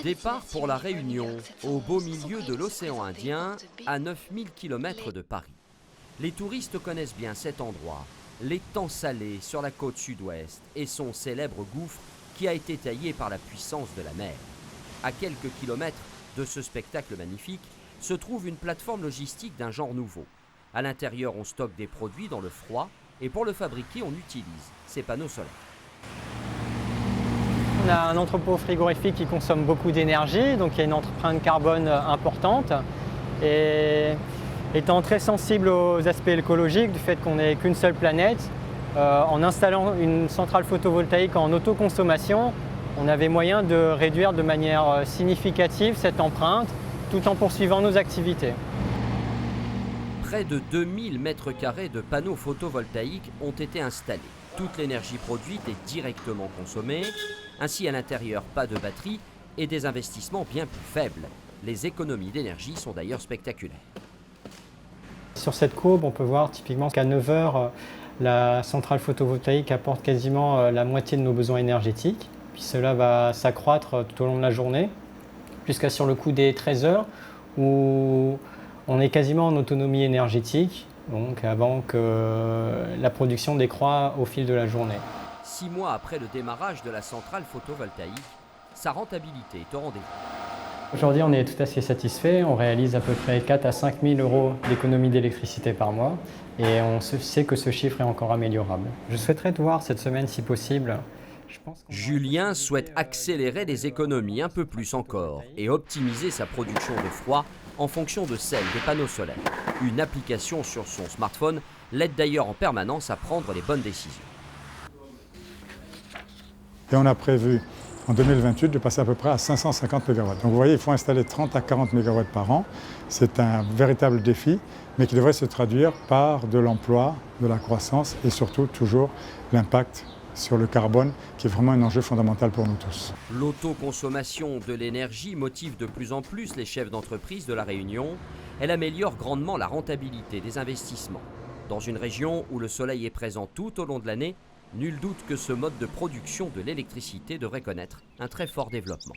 Départ pour la Réunion, au beau milieu de l'océan Indien, à 9000 km de Paris. Les touristes connaissent bien cet endroit, l'étang Salé sur la côte sud-ouest et son célèbre gouffre qui a été taillé par la puissance de la mer. À quelques kilomètres de ce spectacle magnifique se trouve une plateforme logistique d'un genre nouveau. À l'intérieur, on stocke des produits dans le froid et pour le fabriquer, on utilise ces panneaux solaires. On a un entrepôt frigorifique qui consomme beaucoup d'énergie, donc il y a une empreinte carbone importante. Et étant très sensible aux aspects écologiques, du fait qu'on n'est qu'une seule planète, en installant une centrale photovoltaïque en autoconsommation, on avait moyen de réduire de manière significative cette empreinte tout en poursuivant nos activités. Près de 2000 m² de panneaux photovoltaïques ont été installés. Toute l'énergie produite est directement consommée. Ainsi, à l'intérieur, pas de batterie et des investissements bien plus faibles. Les économies d'énergie sont d'ailleurs spectaculaires. Sur cette courbe, on peut voir typiquement qu'à 9 h, la centrale photovoltaïque apporte quasiment la moitié de nos besoins énergétiques. Puis cela va s'accroître tout au long de la journée, jusqu'à sur le coup des 13 h, où on est quasiment en autonomie énergétique, donc avant que la production décroît au fil de la journée. 6 mois après le démarrage de la centrale photovoltaïque, sa rentabilité est au rendez-vous. Aujourd'hui, on est tout à fait satisfait. On réalise à peu près 4 à 5 000 € d'économie d'électricité par mois et on sait que ce chiffre est encore améliorable. Je souhaiterais te voir cette semaine si possible. Julien souhaite accélérer les économies un peu plus encore et optimiser sa production de froid en fonction de celle des panneaux solaires. Une application sur son smartphone l'aide d'ailleurs en permanence à prendre les bonnes décisions. Et on a prévu en 2028 de passer à peu près à 550 MW. Donc vous voyez, il faut installer 30 à 40 MW par an. C'est un véritable défi, mais qui devrait se traduire par de l'emploi, de la croissance et surtout toujours l'impact sur le carbone, qui est vraiment un enjeu fondamental pour nous tous. L'autoconsommation de l'énergie motive de plus en plus les chefs d'entreprise de la Réunion. Elle améliore grandement la rentabilité des investissements. Dans une région où le soleil est présent tout au long de l'année, nul doute que ce mode de production de l'électricité devrait connaître un très fort développement.